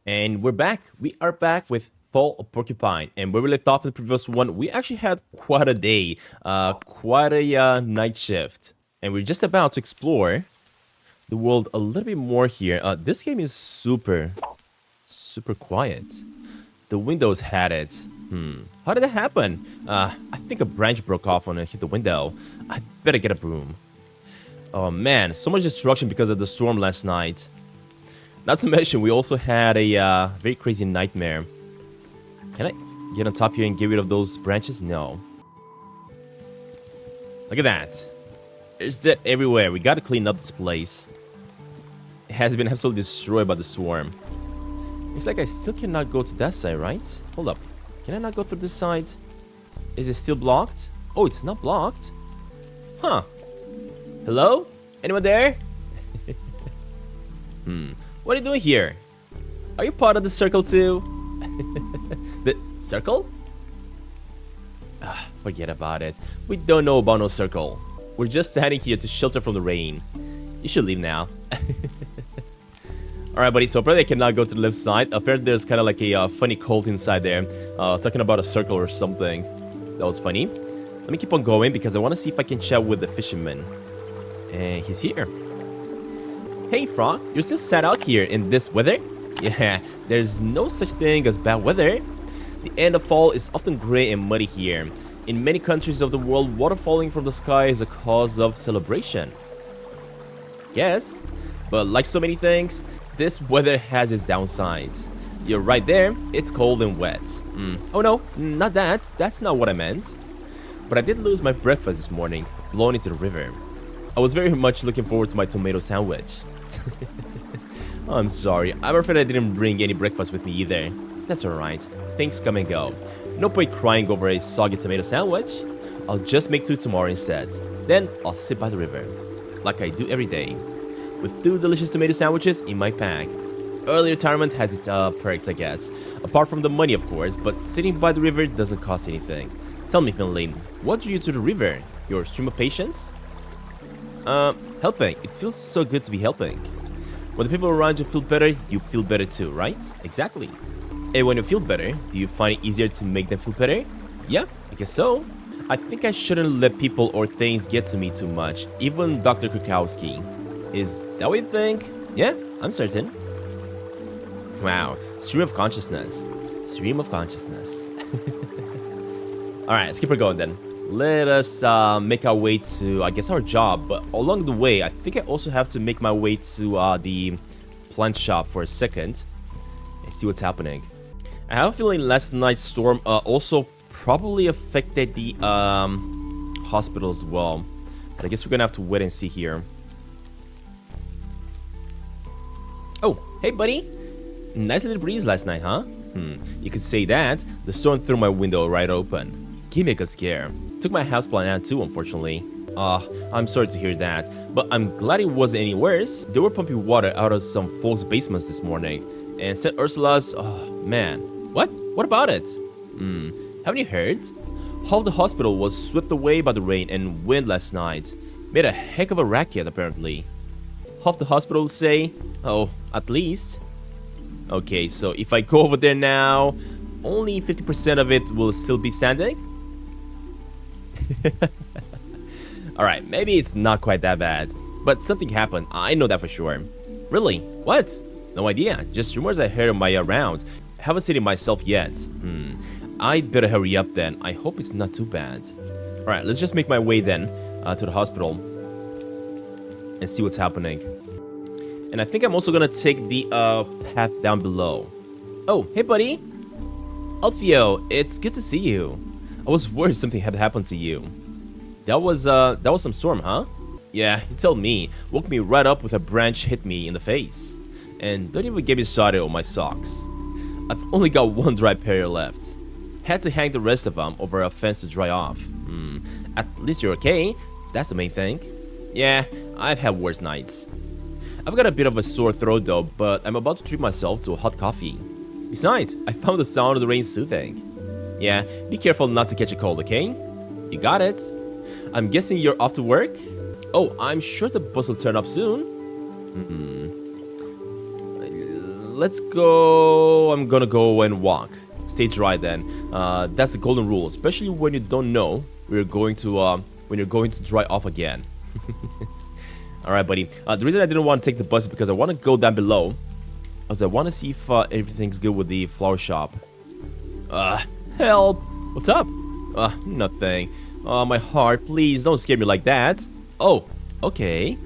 And we're back. We are back with Fall of Porcupine. And where we left off in the previous one, we actually had quite a day, quite a night shift. And we're just about to explore the world a little bit more here. This game is super quiet. The windows had it. How did that happen? I think a branch broke off when it hit the window. I better get a broom. Oh man, so much destruction because of the storm last night. Not to mention, we also had a very crazy nightmare. Can I get on top here and get rid of those branches? No. Look at that. There's dirt everywhere. We gotta clean up this place. It has been absolutely destroyed by the storm. Looks like I still cannot go to that side, right? Hold up. Can I not go through this side? Is it still blocked? Oh, it's not blocked. Huh. Hello? Anyone there? What are you doing here? Are you part of the circle too? The circle? Forget about it. We don't know about no circle. We're just standing here to shelter from the rain. You should leave now. Alright, buddy, so apparently I cannot go to the left side. Apparently there's kind of like a funny cult inside there. Talking about a circle or something. That was funny. Let me keep on going because I want to see if I can chat with the fisherman. And he's here. Hey, Frog, you're still sat out here in this weather? Yeah, there's no such thing as bad weather. The end of fall is often gray and muddy here. In many countries of the world, water falling from the sky is a cause of celebration. Yes, but like so many things, this weather has its downsides. You're right there, it's cold and wet. Oh no, not that. That's not what I meant. But I did lose my breakfast this morning, blown into the river. I was very much looking forward to my tomato sandwich. I'm sorry, I'm afraid I didn't bring any breakfast with me either. That's alright, things come and go. No point crying over a soggy tomato sandwich. I'll just make two tomorrow instead. Then I'll sit by the river, like I do every day, with two delicious tomato sandwiches in my pack. Early retirement has its perks, I guess. Apart from the money, of course, but sitting by the river doesn't cost anything. Tell me, Finley, what drew you to the river? Your stream of patience? Helping. It feels so good to be helping. When the people around you feel better, you feel better too, right? Exactly. And when you feel better, do you find it easier to make them feel better? Yeah, I guess so. I think I shouldn't let people or things get to me too much, even Dr. Kukowski. Is that what you think? Yeah, I'm certain. Wow, stream of consciousness. Stream of consciousness. Alright, let's keep her going then. Let us make our way to, I guess, our job. But along the way, I think I also have to make my way to the plant shop for a second and see what's happening. I have a feeling last night's storm also probably affected the hospital as well. But I guess we're gonna have to wait and see here. Oh, hey buddy. Nice little breeze last night, huh? You could say that. The storm threw my window right open. Gave me a good scare. Took my houseplant out too, unfortunately. I'm sorry to hear that, but I'm glad it wasn't any worse. They were pumping water out of some folks' basements this morning. And St. Ursula's, oh man. What? What about it? Haven't you heard? Half the hospital was swept away by the rain and wind last night. Made a heck of a racket, apparently. Half the hospital say, oh, at least. Okay, so if I go over there now, only 50% of it will still be standing? Alright, maybe it's not quite that bad. But something happened, I know that for sure. Really? What? No idea, just rumors I heard on my rounds. Haven't seen it myself yet. I'd better hurry up then. I hope it's not too bad. Alright, let's just make my way then to the hospital and see what's happening. And I think I'm also gonna take the path down below. Oh, hey buddy! Alfio, it's good to see you. I was worried something had happened to you. That was some storm, huh? Yeah, you tell me. Woke me right up with a branch hit me in the face. And don't even get me started on my socks. I've only got one dry pair left. Had to hang the rest of them over a fence to dry off. At least you're okay. That's the main thing. Yeah, I've had worse nights. I've got a bit of a sore throat though, but I'm about to treat myself to a hot coffee. Besides, I found the sound of the rain soothing. Yeah, be careful not to catch a cold, okay? You got it. I'm guessing you're off to work? Oh, I'm sure the bus will turn up soon. let's go. I'm gonna go and walk. Stay dry then. That's the golden rule, especially when you don't know when you're going to dry off again. Alright, buddy. The reason I didn't want to take the bus is because I want to go down below. As I want to see if everything's good with the flower shop. Help! What's up? Nothing. My heart, please don't scare me like that. Oh, okay.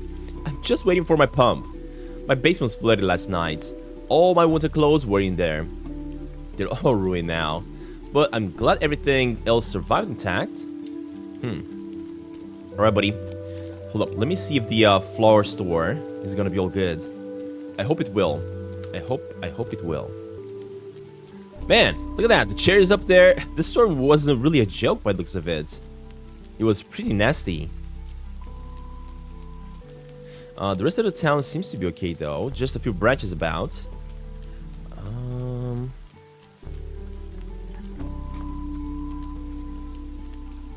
I'm just waiting for my pump. My basement was flooded last night. All my winter clothes were in there. They're all ruined now. But I'm glad everything else survived intact. Alright, buddy. Hold up. Let me see if the flower store is gonna be all good. I hope it will. I hope it will. Man, look at that. The chair is up there. This storm wasn't really a joke by the looks of it. It was pretty nasty. The rest of the town seems to be okay though. Just a few branches about.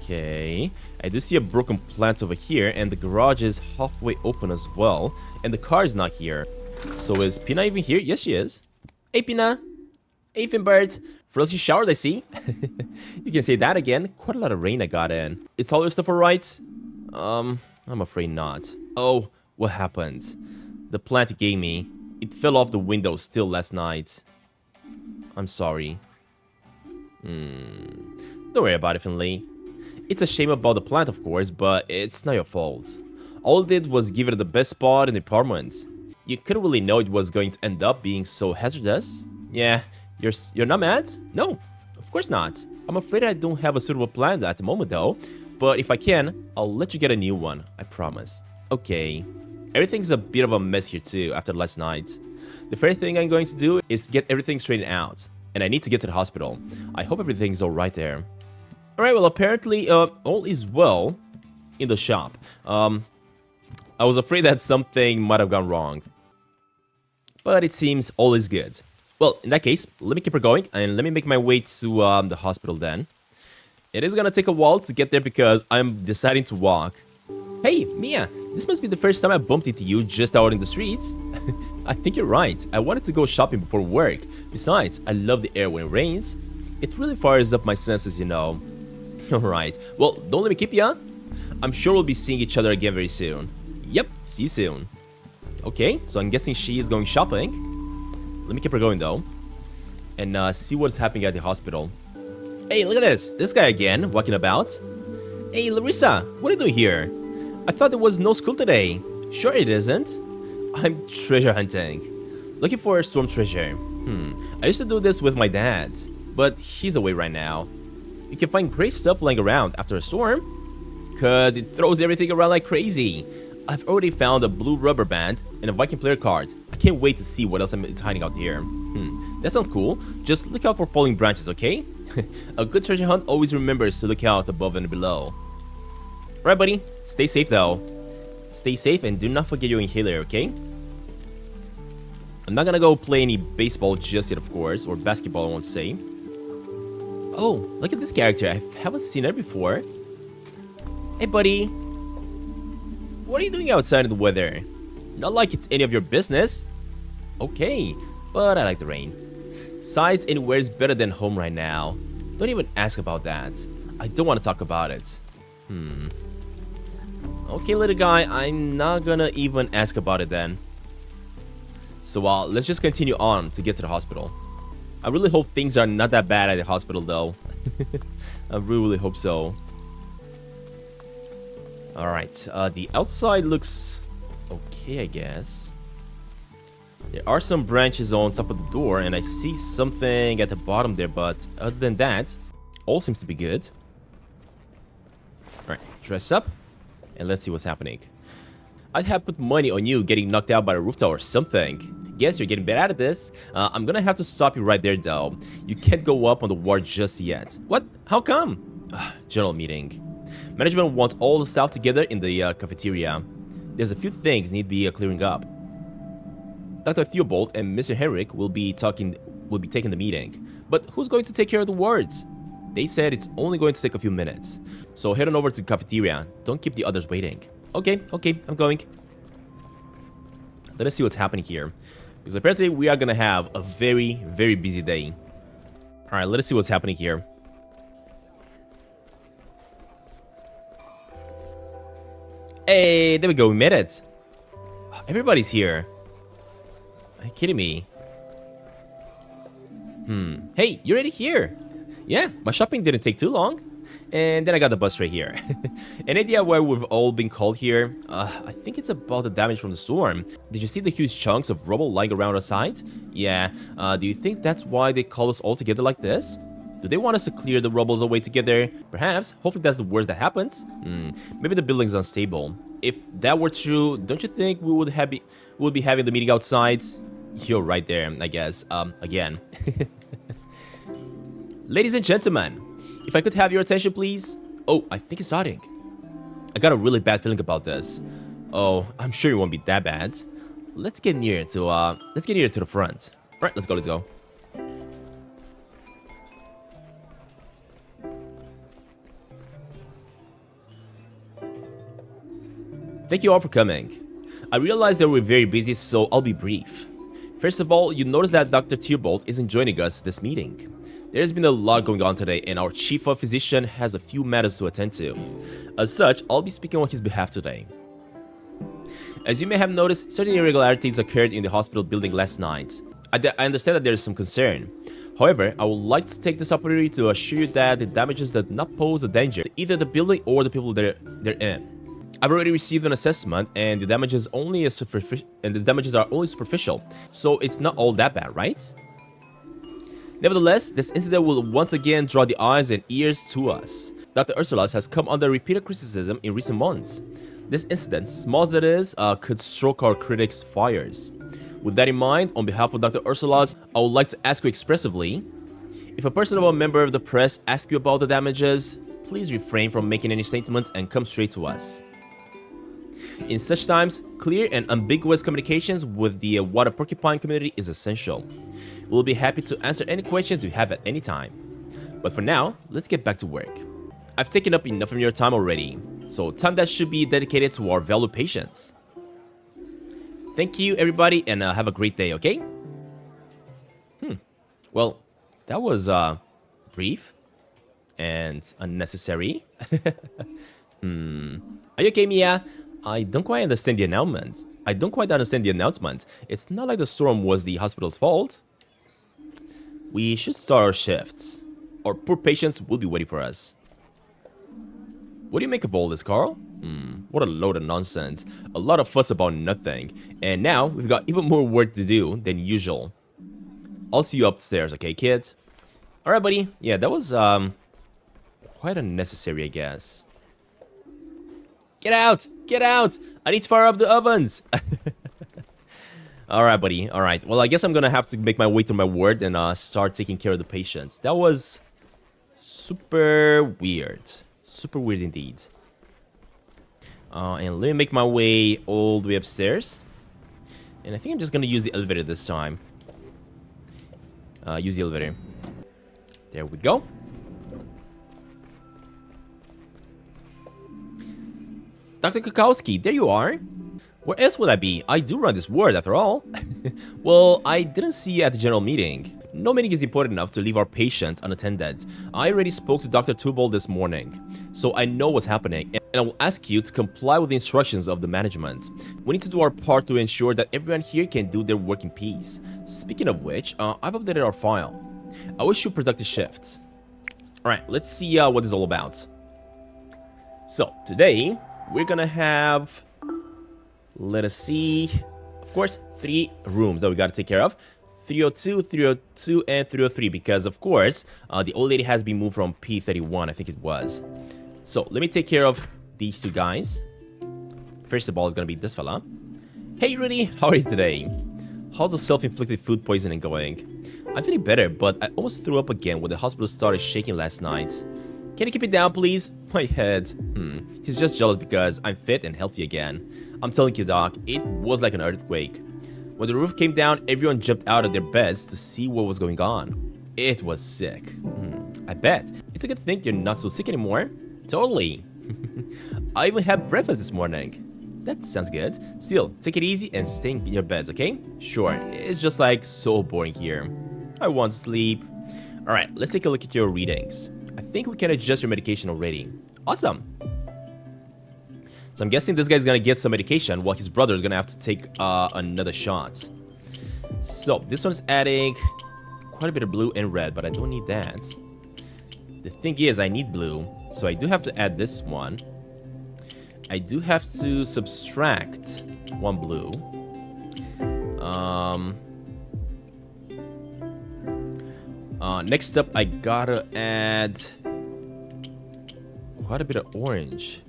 Okay. I do see a broken plant over here, and the garage is halfway open as well. And the car is not here. So is Pina even here? Yes, she is. Hey, Pina. Hey, Finbird. First you showered, I see. You can say that again. Quite a lot of rain I got in. It's all your stuff alright? I'm afraid not. Oh, what happened? The plant you gave me, it fell off the window still last night. I'm sorry. Don't worry about it, Finley. It's a shame about the plant, of course, but it's not your fault. All it did was give it the best spot in the apartment. You couldn't really know it was going to end up being so hazardous. Yeah, you're not mad? No, of course not. I'm afraid I don't have a suitable plant at the moment though. But if I can, I'll let you get a new one, I promise. Okay. Everything's a bit of a mess here too after last night. The first thing I'm going to do is get everything straightened out. And I need to get to the hospital. I hope everything's alright there. Alright, well apparently all is well in the shop. I was afraid that something might have gone wrong. But it seems all is good. Well, in that case, let me keep her going and let me make my way to the hospital then. It is gonna take a while to get there because I'm deciding to walk. Hey, Mia, this must be the first time I bumped into you just out in the streets. I think you're right. I wanted to go shopping before work. Besides, I love the air when it rains. It really fires up my senses, you know. Alright, well, don't let me keep ya. I'm sure we'll be seeing each other again very soon. Yep, see you soon. Okay, so I'm guessing she is going shopping. Let me keep her going though. And see what's happening at the hospital. Hey, look at this. This guy again, walking about. Hey, Larissa, what are you doing here? I thought there was no school today. Sure it isn't. I'm treasure hunting. Looking for a storm treasure. I used to do this with my dad, but he's away right now. You can find great stuff lying around after a storm, cause it throws everything around like crazy. I've already found a blue rubber band and a Viking player card. I can't wait to see what else it's hiding out here. That sounds cool. Just look out for falling branches, okay? A good treasure hunt always remembers to look out above and below. Alright, buddy. Stay safe, though. Stay safe and do not forget your inhaler, okay? I'm not gonna go play any baseball just yet, of course, or basketball, I won't say. Oh, look at this character. I haven't seen her before. Hey, buddy. What are you doing outside in the weather? Not like it's any of your business. Okay, but I like the rain. Besides, anywhere's better than home right now. Don't even ask about that. I don't want to talk about it. Okay, little guy, I'm not gonna even ask about it then. So, let's just continue on to get to the hospital. I really hope things are not that bad at the hospital, though. I really hope so. Alright, the outside looks okay, I guess. There are some branches on top of the door, and I see something at the bottom there, but other than that, all seems to be good. Alright, dress up, and let's see what's happening. I'd have put money on you getting knocked out by a rooftop or something. Guess you're getting better at this. I'm gonna have to stop you right there, though. You can't go up on the ward just yet. What? How come? General meeting. Management wants all the staff together in the cafeteria. There's a few things need to be clearing up. Dr. Theobald and Mr. Henrik will be taking the meeting. But who's going to take care of the wards? They said it's only going to take a few minutes. So head on over to the cafeteria. Don't keep the others waiting. Okay, I'm going. Let us see what's happening here. Because apparently we are gonna have a very, very busy day. Alright, let us see what's happening here. Hey, there we go, we made it. Everybody's here. Are you kidding me? Hey, you're already here. Yeah, my shopping didn't take too long. And then I got the bus right here. An idea why we've all been called here? I think it's about the damage from the storm. Did you see the huge chunks of rubble lying around outside? Yeah, do you think that's why they call us all together like this? Do they want us to clear the rubbles away together? Perhaps. Hopefully that's the worst that happens. Maybe the building's unstable. If that were true, don't you think we would be having the meeting outside? You're right there, I guess. Again. Ladies and gentlemen, if I could have your attention, please. Oh, I think it's starting. I got a really bad feeling about this. Oh, I'm sure it won't be that bad. Let's get near to the front. All right, let's go. Thank you all for coming. I realize that we're very busy, so I'll be brief. First of all, you notice that Dr. Tierbold isn't joining us this meeting. There's been a lot going on today, and our chief physician has a few matters to attend to. As such, I'll be speaking on his behalf today. As you may have noticed, certain irregularities occurred in the hospital building last night. I understand that there is some concern. However, I would like to take this opportunity to assure you that the damages do not pose a danger to either the building or the people they're in. I've already received an assessment, and the damages are only superficial, so it's not all that bad, right? Nevertheless, this incident will once again draw the eyes and ears to us. Dr. Ursulas has come under repeated criticism in recent months. This incident, small as it is, could stroke our critics' fires. With that in mind, on behalf of Dr. Ursulas, I would like to ask you expressively, if a person or a member of the press asks you about the damages, please refrain from making any statements and come straight to us. In such times, clear and ambiguous communications with the water porcupine community is essential. We'll be happy to answer any questions you have at any time. But for now, let's get back to work. I've taken up enough of your time already, so time that should be dedicated to our valued patients. Thank you, everybody, and have a great day, okay? Well, that was brief and unnecessary. Are you okay, Mia? I don't quite understand the announcement. It's not like the storm was the hospital's fault. We should start our shifts. Our poor patients will be waiting for us. What do you make of all this, Carl? What a load of nonsense. A lot of fuss about nothing. And now, we've got even more work to do than usual. I'll see you upstairs, okay, kids? Alright, buddy. Yeah, that was, quite unnecessary, I guess. Get out! Get out! I need to fire up the ovens! Alright, buddy. Alright. Well, I guess I'm gonna have to make my way to my ward and start taking care of the patients. That was super weird. Super weird indeed. And let me make my way all the way upstairs. And I think I'm just gonna use the elevator this time. Use the elevator. There we go. Dr. Kakowski, there you are. Where else would I be? I do run this ward, after all. Well, I didn't see you at the general meeting. No meeting is important enough to leave our patients unattended. I already spoke to Dr. Tubal this morning, so I know what's happening, and I will ask you to comply with the instructions of the management. We need to do our part to ensure that everyone here can do their work in peace. Speaking of which, I've updated our file. I wish you productive shifts. Alright, let's see what this is all about. So, today, we're gonna have, let us see, of course, 3 rooms that we gotta take care of. 302, 302, and 303, because, of course, the old lady has been moved from P31, I think it was. So, let me take care of these 2 guys. First of all, it's gonna be this fella. Hey, Rudy, how are you today? How's the self-inflicted food poisoning going? I'm feeling better, but I almost threw up again when the hospital started shaking last night. Can you keep it down, please? My head. He's just jealous because I'm fit and healthy again. I'm telling you, Doc, it was like an earthquake. When the roof came down, everyone jumped out of their beds to see what was going on. It was sick. I bet. It's a good thing you're not so sick anymore. Totally. I even had breakfast this morning. That sounds good. Still, take it easy and stay in your beds, okay? Sure, it's just like so boring here. I want sleep. Alright, let's take a look at your readings. I think we can adjust your medication already. Awesome. So I'm guessing this guy's gonna get some medication while his brother is gonna have to take another shot. So this one's adding quite a bit of blue and red, but I don't need that. The thing is, I need blue, so I do have to add this one. I do have to subtract one blue. Next up, I gotta add quite a bit of orange.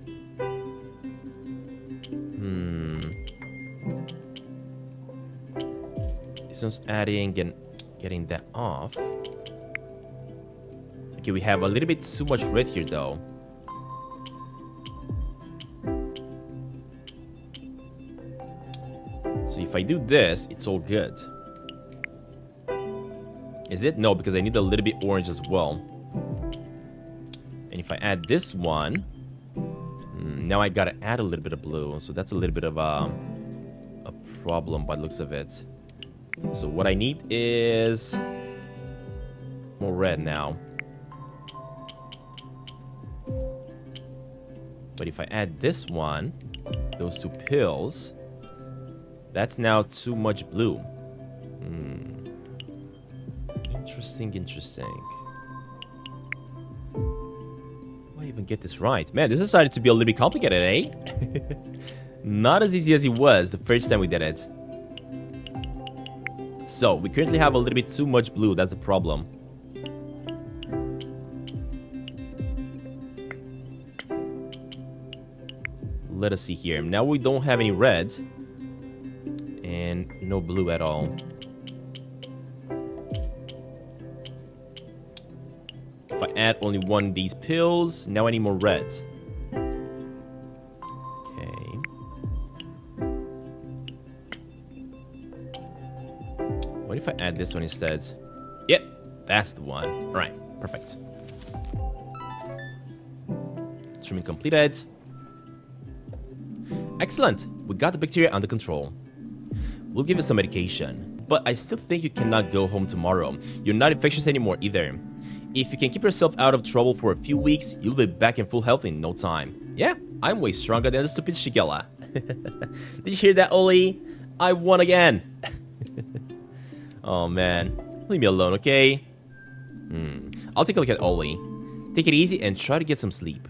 This one's adding and getting that off. Okay, we have a little bit too much red here, though. So if I do this, it's all good. Is it? No, because I need a little bit orange as well. And if I add this one, now I gotta add a little bit of blue. So that's a little bit of a problem by the looks of it. So what I need is more red now. But if I add this one, those two pills, that's now too much blue. Interesting. Do I even get this right? Man, this decided to be a little bit complicated, eh? Not as easy as it was the first time we did it. So, we currently have a little bit too much blue, that's the problem. Let us see here. Now we don't have any reds. And no blue at all. If I add only one of these pills, now I need more reds. Okay. What if I add this one instead? Yep, that's the one. Alright, perfect. Treatment completed. Excellent! We got the bacteria under control. We'll give you some medication. But I still think you cannot go home tomorrow. You're not infectious anymore either. If you can keep yourself out of trouble for a few weeks, you'll be back in full health in no time. Yeah, I'm way stronger than the stupid Shigella. Did you hear that, Oli? I won again! Oh man, leave me alone, okay? I'll take a look at Oli. Take it easy and try to get some sleep.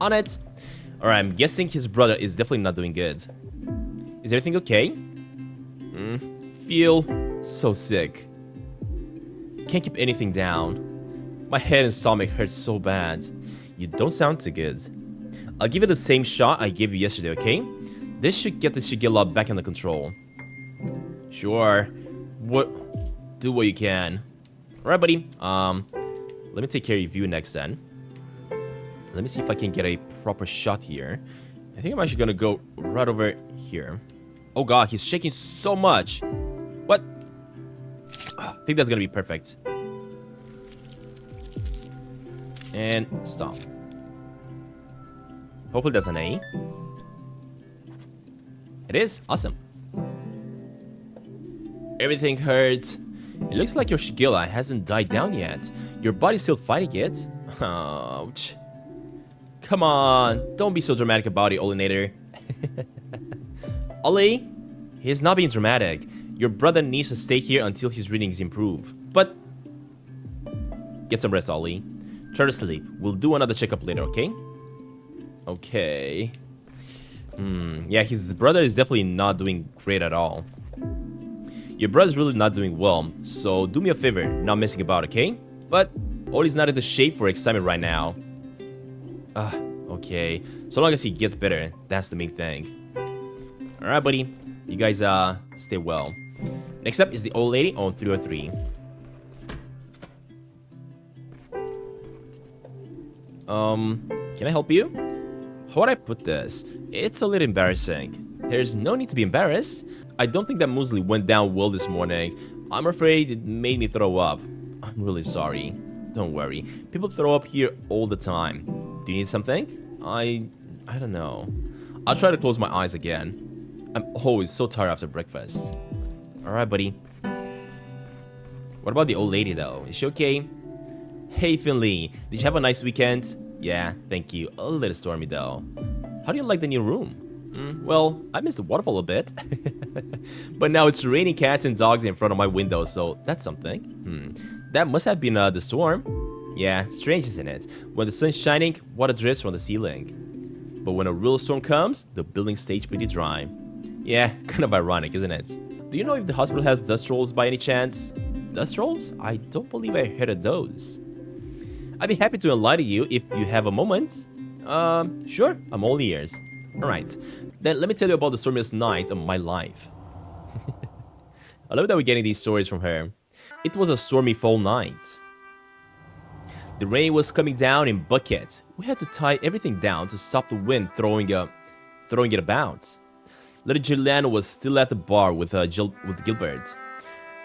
On it! Alright, I'm guessing his brother is definitely not doing good. Is everything okay? Feel so sick. Can't keep anything down. My head and stomach hurt so bad. You don't sound too good. I'll give it the same shot I gave you yesterday, okay? This should get the Shigella back under control. Sure. Do what you can. Alright, buddy. Let me take care of you next then. Let me see if I can get a proper shot here. I think I'm actually gonna go right over here. Oh god, he's shaking so much. What? I think that's gonna be perfect. And stop. Hopefully that's an A. It is? Awesome. Everything hurts. It looks like your Shigella hasn't died down yet. Your body's still fighting it. Ouch. Come on. Don't be so dramatic about it, Olinator. Ollie? He's not being dramatic. Your brother needs to stay here until his readings improve. But get some rest, Ollie. Try to sleep. We'll do another checkup later, okay? Okay. Yeah, his brother is definitely not doing great at all. Your brother's really not doing well, so do me a favor, not messing about, okay? But Ollie's not in the shape for excitement right now. Okay. So long as he gets better, that's the main thing. Alright, buddy. You guys, stay well. Next up is the old lady on 303. Can I help you? How would I put this? It's a little embarrassing. There's no need to be embarrassed. I don't think that muesli went down well this morning. I'm afraid it made me throw up. I'm really sorry. Don't worry. People throw up here all the time. Do you need something? I don't know. I'll try to close my eyes again. I'm always so tired after breakfast. Alright, buddy. What about the old lady, though? Is she okay? Hey, Finley. Did you have a nice weekend? Yeah, thank you. A little stormy, though. How do you like the new room? Well, I missed the waterfall a bit. But now it's raining cats and dogs in front of my window, so that's something. That must have been the storm. Yeah, strange, isn't it? When the sun's shining, water drips from the ceiling. But when a real storm comes, the building stays pretty dry. Yeah, kind of ironic, isn't it? Do you know if the hospital has dust rolls by any chance? Dust rolls? I don't believe I heard of those. I'd be happy to enlighten you if you have a moment. Sure, I'm all ears. Alright, then let me tell you about the stormiest night of my life. I love that we're getting these stories from her. It was a stormy fall night. The rain was coming down in buckets. We had to tie everything down to stop the wind throwing it about. Little Juliana was still at the bar with Gilbert.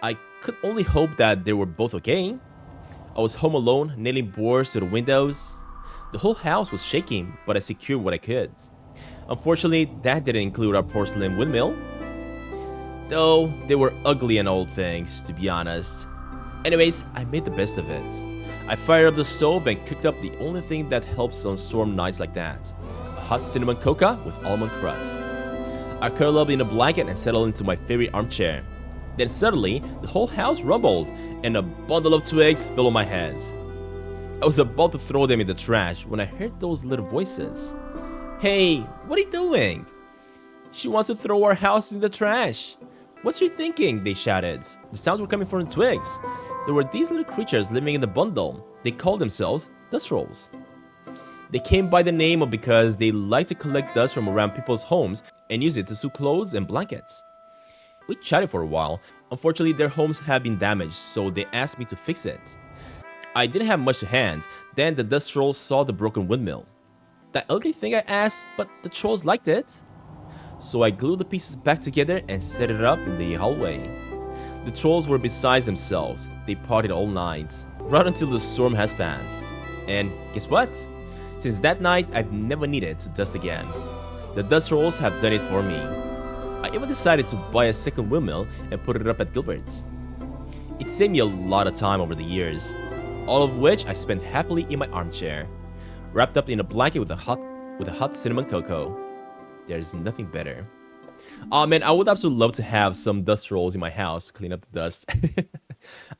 I could only hope that they were both okay. I was home alone, nailing boards to the windows. The whole house was shaking, but I secured what I could. Unfortunately, that didn't include our porcelain windmill. Though, they were ugly and old things, to be honest. Anyways, I made the best of it. I fired up the stove and cooked up the only thing that helps on storm nights like that. A hot cinnamon coca with almond crust. I curled up in a blanket and settled into my favorite armchair. Then suddenly, the whole house rumbled, and a bundle of twigs fell on my head. I was about to throw them in the trash when I heard those little voices. Hey, what are you doing? She wants to throw our house in the trash. What's she thinking? They shouted. The sounds were coming from the twigs. There were these little creatures living in the bundle. They called themselves dust rolls. They came by the name because they like to collect dust from around people's homes and use it to sew clothes and blankets. We chatted for a while. Unfortunately, their homes had been damaged, so they asked me to fix it. I didn't have much to hand. Then the dust trolls saw the broken windmill. That ugly thing, I asked, but the trolls liked it. So I glued the pieces back together and set it up in the hallway. The trolls were beside themselves. They partied all night, right until the storm has passed. And guess what? Since that night, I've never needed to dust again. The dust trolls have done it for me. I even decided to buy a second windmill and put it up at Gilbert's. It saved me a lot of time over the years, all of which I spent happily in my armchair, wrapped up in a blanket with a hot cinnamon cocoa. There's nothing better. Oh man, I would absolutely love to have some dust rolls in my house to clean up the dust.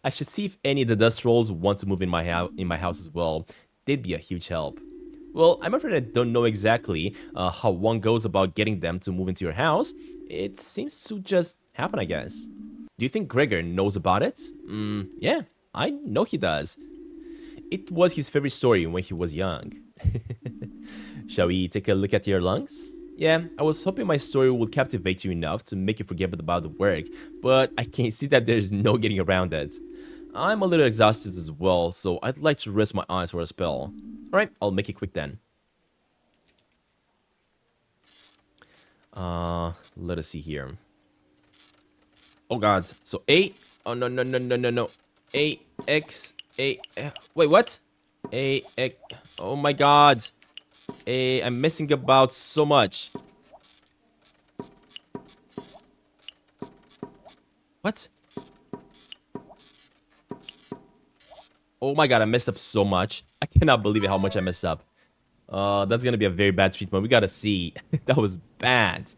I should see if any of the dust rolls want to move in my house as well. They'd be a huge help. Well, I'm afraid I don't know exactly how one goes about getting them to move into your house. It seems to just happen, I guess. Do you think Gregor knows about it? Yeah, I know he does. It was his favorite story when he was young. Shall we take a look at your lungs? Yeah, I was hoping my story would captivate you enough to make you forget about the work, but I can see that there's no getting around it. I'm a little exhausted as well, so I'd like to rest my eyes for a spell. Alright, I'll make it quick then. Let us see here. Oh god, so A, oh no. A, X, A, wait, what? A, X, oh my god. I'm messing about so much. What? Oh my god, I messed up so much. I cannot believe it how much I messed up. That's gonna be a very bad treatment. We gotta see. That was bad.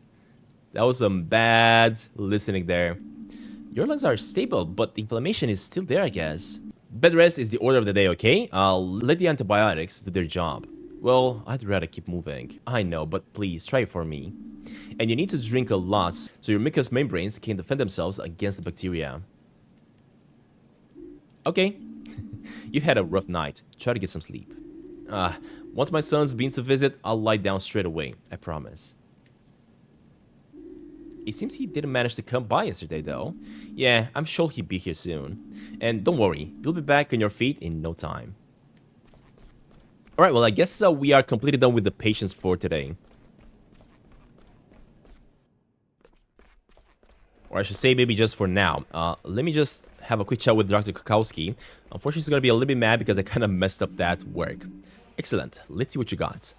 That was some bad listening there. Your lungs are stable, but the inflammation is still there, I guess. Bed rest is the order of the day, okay? I'll let the antibiotics do their job. Well, I'd rather keep moving. I know, but please, try it for me. And you need to drink a lot so your mucous membranes can defend themselves against the bacteria. Okay. You had a rough night. Try to get some sleep. Once my son's been to visit, I'll lie down straight away. I promise. It seems he didn't manage to come by yesterday, though. Yeah, I'm sure he'll be here soon. And don't worry, you'll be back on your feet in no time. Alright, well, I guess we are completely done with the patients for today. Or I should say maybe just for now. Let me just have a quick chat with Dr. Kukowski. Unfortunately, he's going to be a little bit mad because I kind of messed up that work. Excellent. Let's see what you got.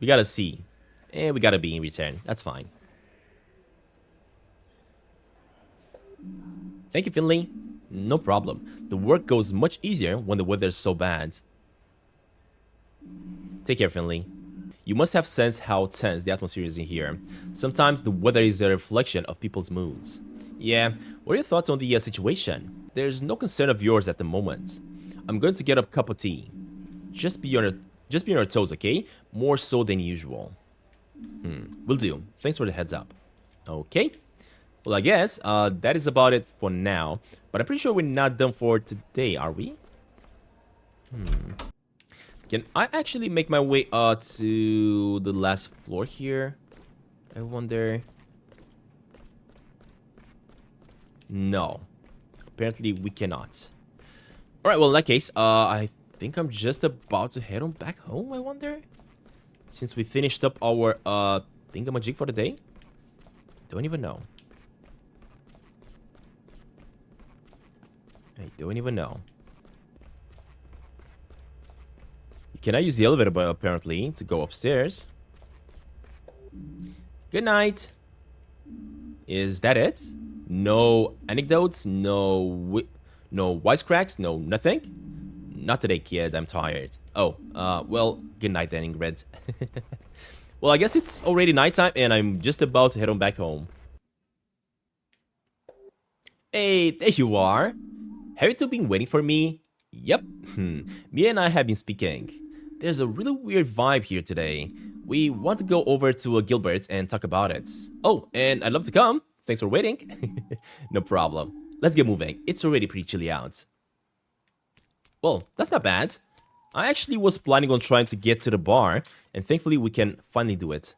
We got a C. And we got a B in return. That's fine. Thank you, Finley. No problem. The work goes much easier when the weather is so bad. Take care, Finley. You must have sensed how tense the atmosphere is in here. Sometimes the weather is a reflection of people's moods. Yeah, what are your thoughts on the situation? There's no concern of yours at the moment. I'm going to get a cup of tea. Just be on your toes, okay? More so than usual. Will do. Thanks for the heads up. Okay. Well, I guess that is about it for now. But I'm pretty sure we're not done for today, are we? Can I actually make my way to the last floor here? I wonder. No. Apparently we cannot. Alright, well in that case, I think I'm just about to head on back home, I wonder? Since we finished up our thingamajig for the day? Don't even know. I don't even know. You cannot use the elevator, but apparently, to go upstairs. Good night. Is that it? No anecdotes? No wisecracks? No nothing? Not today, kid. I'm tired. Oh, well, good night then, Ingrid. Well, I guess it's already nighttime, and I'm just about to head on back home. Hey, there you are. Have you two been waiting for me? Yep. Me and I have been speaking. There's a really weird vibe here today. We want to go over to Gilbert's and talk about it. Oh, and I'd love to come. Thanks for waiting. No problem. Let's get moving. It's already pretty chilly out. Well, that's not bad. I actually was planning on trying to get to the bar, and thankfully we can finally do it.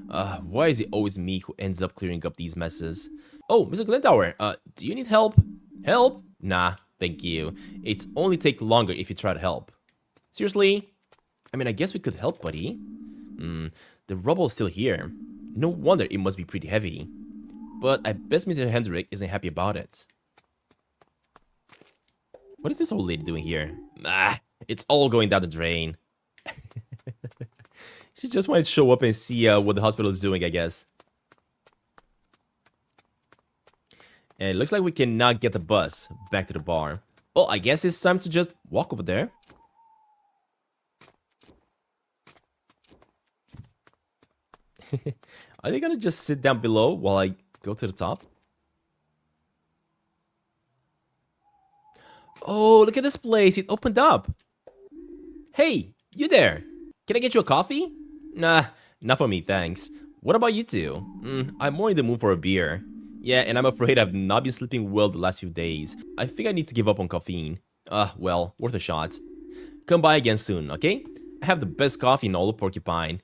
Why is it always me who ends up clearing up these messes? Oh, Mr. Glendower, do you need help? Help? Nah, thank you. It's only take longer if you try to help. Seriously? I mean, I guess we could help, buddy. The rubble is still here. No wonder it must be pretty heavy. But I bet Mr. Hendrik isn't happy about it. What is this old lady doing here? It's all going down the drain. She just wanted to show up and see what the hospital is doing, I guess. And it looks like we cannot get the bus back to the bar. Well, I guess it's time to just walk over there. Are they gonna just sit down below while I go to the top? Oh, look at this place. It opened up. Hey, you there. Can I get you a coffee? Nah, not for me, thanks. What about you two? I'm more in the mood for a beer. Yeah, and I'm afraid I've not been sleeping well the last few days. I think I need to give up on caffeine. Well, worth a shot. Come by again soon, okay? I have the best coffee in all of Porcupine.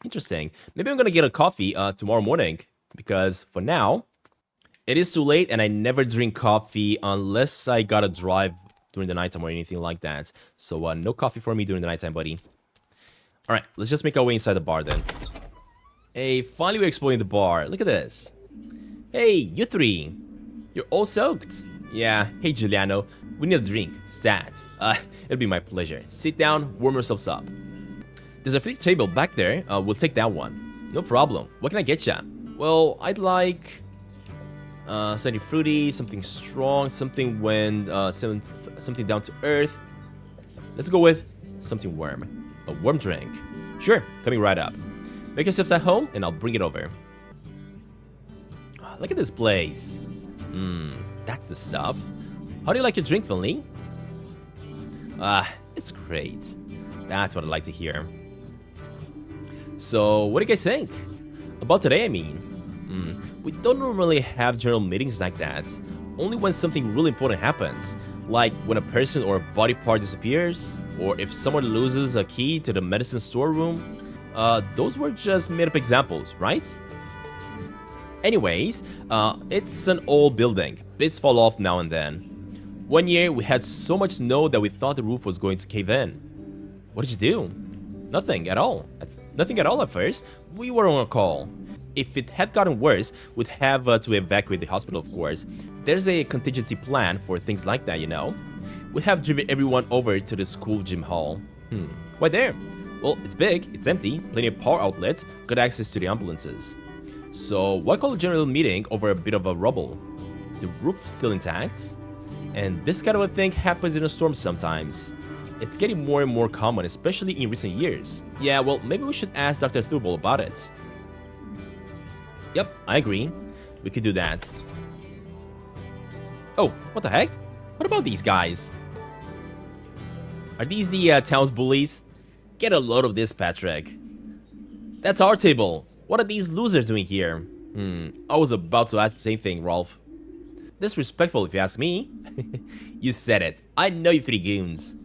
Interesting. Maybe I'm gonna get a coffee tomorrow morning. Because for now, it is too late and I never drink coffee unless I gotta drive during the nighttime or anything like that. So no coffee for me during the nighttime, buddy. Alright, let's just make our way inside the bar then. Hey, finally we're exploring the bar. Look at this. Hey, you three. You're all soaked. Yeah, hey Giuliano. We need a drink. Stat. It'll be my pleasure. Sit down, warm yourselves up. There's a free table back there. We'll take that one. No problem. What can I get ya? Well, I'd like something fruity, something strong, something something down to earth. Let's go with something warm. A warm drink. Sure, coming right up. Make yourselves at home and I'll bring it over. Look at this place. That's the stuff. How do you like your drink, Finley? It's great. That's what I like to hear. So, what do you guys think? About today, I mean. We don't normally have general meetings like that. Only when something really important happens. Like when a person or a body part disappears. Or if someone loses a key to the medicine storeroom. Those were just made-up examples, right? Anyways, it's an old building. Bits fall off now and then. One year, we had so much snow that we thought the roof was going to cave in. What did you do? Nothing at all. Nothing at all at first. We were on a call. If it had gotten worse, we'd have to evacuate the hospital, of course. There's a contingency plan for things like that, you know? We'd have driven everyone over to the school gym hall. Why there? Well, it's big, it's empty, plenty of power outlets, good access to the ambulances. So why call a general meeting over a bit of a rubble? The roof is still intact, and this kind of a thing happens in a storm sometimes. It's getting more and more common, especially in recent years. Yeah, well, maybe we should ask Dr. Thubel about it. Yep, I agree. We could do that. Oh, what the heck? What about these guys? Are these the town's bullies? Get a load of this, Patrick. That's our table. What are these losers doing here? I was about to ask the same thing, Rolf. Disrespectful if you ask me. You said it. I know you three goons.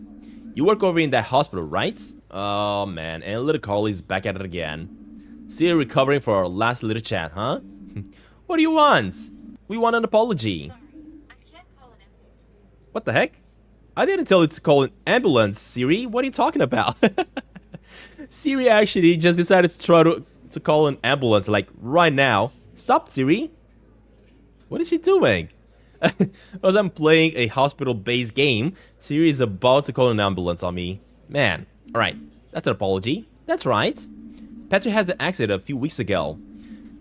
You work over in that hospital, right? Oh man, and little Carly's back at it again. Still recovering for our last little chat, huh? What do you want? We want an apology. Sorry, I can't call an ambulance. What the heck? I didn't tell you to call an ambulance, Siri. What are you talking about? Siri actually just decided to try to call an ambulance, like, right now. Stop, Siri. What is she doing? As I'm playing a hospital-based game, Siri is about to call an ambulance on me. Man, alright, that's an apology. That's right. Patrick has an accident a few weeks ago.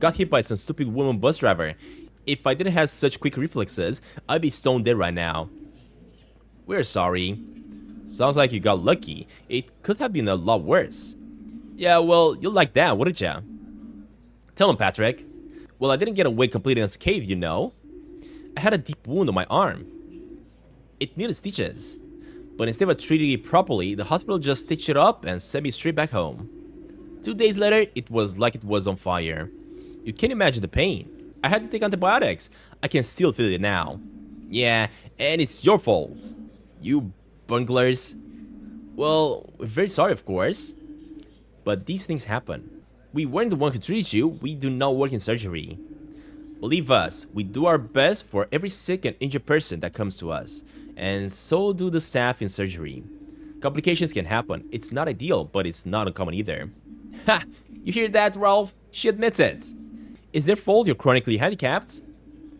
Got hit by some stupid woman bus driver. If I didn't have such quick reflexes, I'd be stone dead right now. We're sorry. Sounds like you got lucky. It could have been a lot worse. Yeah, well, you'll like that, wouldn't ya? Tell him, Patrick. Well, I didn't get away completely unscathed, you know. I had a deep wound on my arm. It needed stitches. But instead of treating it properly, the hospital just stitched it up and sent me straight back home. 2 days later, it was like it was on fire. You can't imagine the pain. I had to take antibiotics. I can still feel it now. Yeah, and it's your fault. You bunglers. Well, we're very sorry, of course. But these things happen. We weren't the one who treated you. We do not work in surgery. Believe us, we do our best for every sick and injured person that comes to us. And so do the staff in surgery. Complications can happen. It's not ideal, but it's not uncommon either. Ha! You hear that, Ralph? She admits it. Is their fault you're chronically handicapped?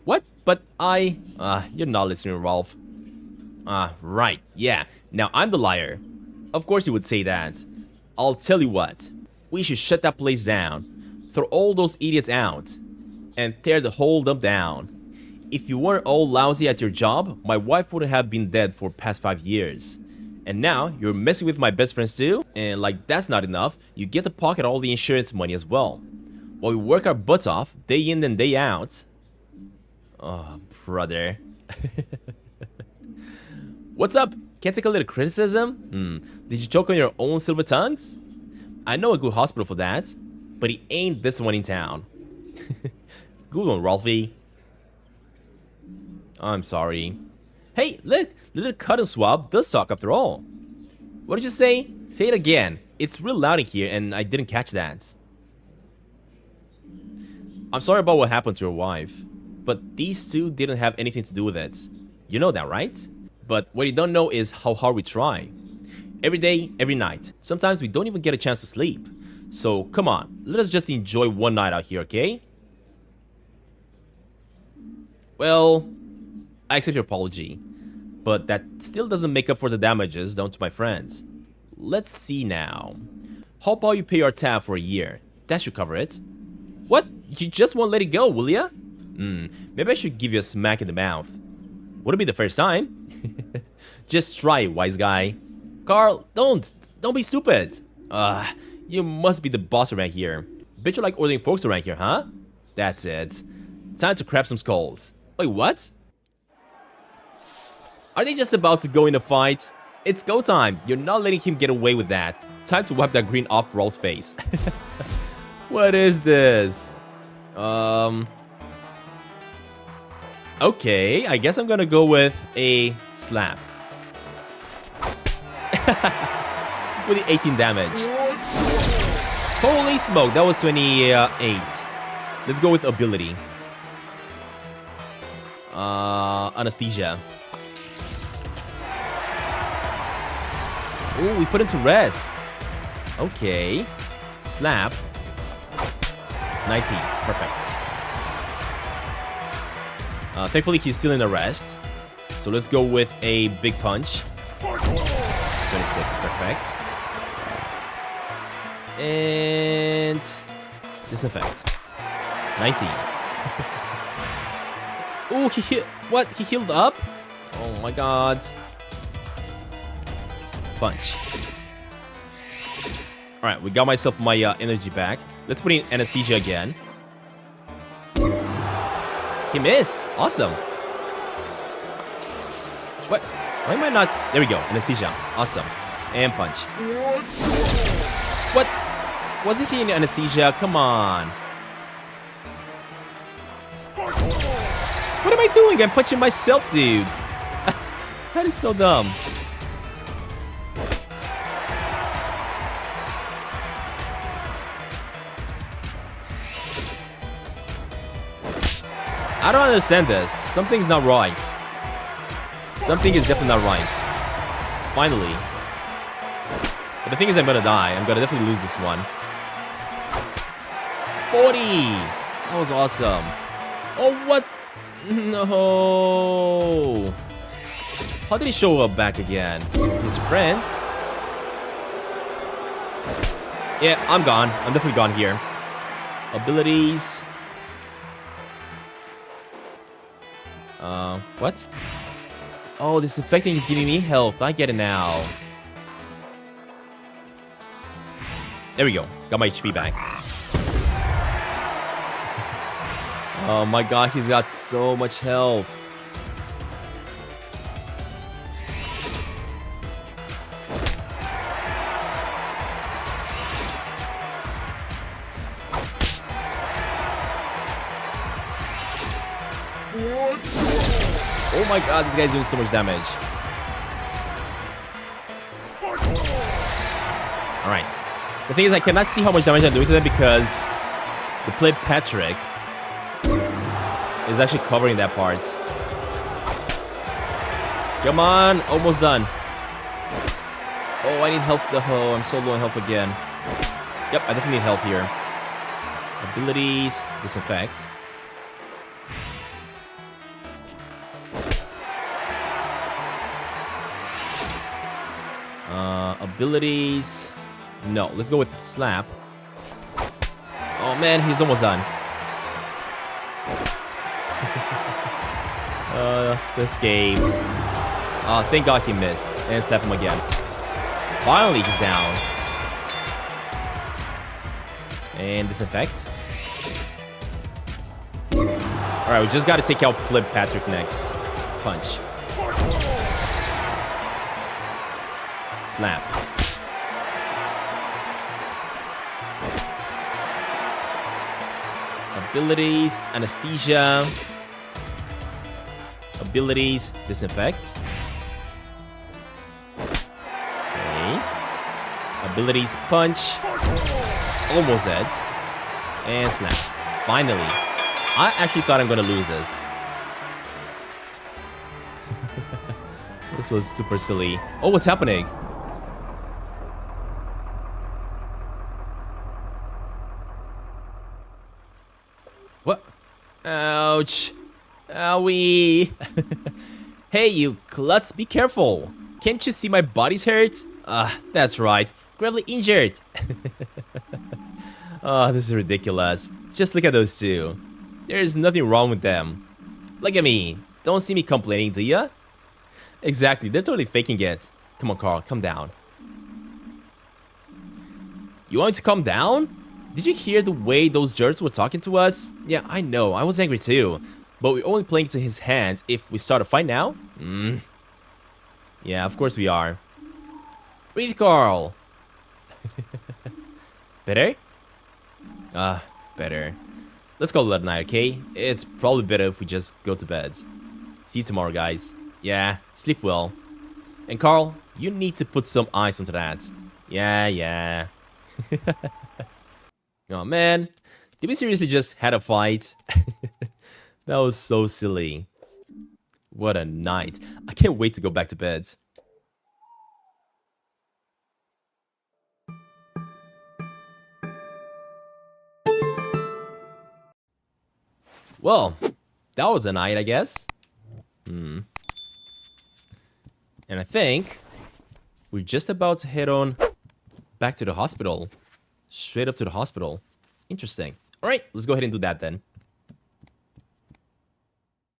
What? But you're not listening, Ralph. Right. Yeah. Now I'm the liar. Of course you would say that. I'll tell you what. We should shut that place down. Throw all those idiots out. And tear the whole dump down. If you weren't all lousy at your job, my wife wouldn't have been dead for past 5 years. And now, you're messing with my best friends too? And like that's not enough, you get to pocket all the insurance money as well. While we work our butts off, day in and day out. Oh, brother. What's up? Can't take a little criticism? Did you choke on your own silver tongues? I know a good hospital for that, but it ain't this one in town. Good one, Ralphie. I'm sorry. Hey, look! Little cut and swab does suck after all. What did you say? Say it again. It's real loud in here and I didn't catch that. I'm sorry about what happened to your wife. But these two didn't have anything to do with it. You know that, right? But what you don't know is how hard we try. Every day, every night. Sometimes we don't even get a chance to sleep. So come on, let us just enjoy one night out here, okay? Well, I accept your apology, but that still doesn't make up for the damages done to my friends. Let's see now. How about you pay our tab for a year? That should cover it. What? You just won't let it go, will ya? Maybe I should give you a smack in the mouth. Wouldn't be the first time. Just try it, wise guy. Carl, don't be stupid. You must be the boss around here. Bet you like ordering folks around here, huh? That's it. Time to crack some skulls. Wait, what? Are they just about to go in a fight? It's go time. You're not letting him get away with that. Time to wipe that green off Rolf's face. What is this? Okay, I guess I'm gonna go with a slap. With the 18 damage. Holy smoke, that was 28. Let's go with ability. Anesthesia. Oh, we put him to rest. Okay. Slap. 19. Perfect. Thankfully, he's still in arrest. So let's go with a big punch. 26. Perfect. And disinfect. 19. Oh, he hit. What? He healed up? Oh my god. Punch. Alright, we got myself my energy back. Let's put in anesthesia again. He missed. Awesome. What? Why am I not? There we go. Anesthesia. Awesome. And punch. What? Wasn't he in anesthesia? Come on. What am I doing? I'm punching myself, dude. That is so dumb. I don't understand this. Something's not right. Something is definitely not right. Finally. But the thing is, I'm gonna die. I'm gonna definitely lose this one. 40! That was awesome. Oh, what? No. How did he show up back again? His friends? Yeah, I'm gone. I'm definitely gone here. Abilities. What? Oh, disinfecting is giving me health. I get it now. There we go. Got my HP back. Oh my god, he's got so much health. Oh my god, this guy's doing so much damage. Alright. The thing is, I cannot see how much damage I'm doing to them because the play Patrick is actually covering that part. Come on, almost done. Oh, I need health. Oh, I'm so low on health again. Yep, I definitely need health here. Abilities, disinfect. Abilities. No, let's go with slap. Oh man, he's almost done. This game. Thank God he missed. And slap him again. Finally, he's down. And disinfect. Alright, we just gotta take out Flip Patrick next. Punch. Slap. Abilities, anesthesia. Abilities, disinfect. Okay. Abilities, punch. Almost dead. And snap. Finally. I actually thought I'm gonna lose this. This was super silly. Oh, what's happening? What? Ouch. Owie. Hey, you klutz, be careful. Can't you see my body's hurt? That's right. Gravely injured. Oh, this is ridiculous. Just look at those two. There's nothing wrong with them. Look at me. Don't see me complaining, do ya? Exactly, they're totally faking it. Come on, Carl, calm down. You want to calm down? Did you hear the way those jerks were talking to us? Yeah, I know, I was angry too. But we're only playing to his hands if we start a fight now? Yeah, of course we are. Breathe, Carl! Better? Better. Let's call it a night, okay? It's probably better if we just go to bed. See you tomorrow, guys. Yeah, sleep well. And Carl, you need to put some ice onto that. Yeah. Oh man, did we seriously just had a fight? That was so silly. What a night. I can't wait to go back to bed. Well, that was a night, I guess. And I think we're just about to head on back to the hospital. Straight up to the hospital. Interesting. All right, let's go ahead and do that then.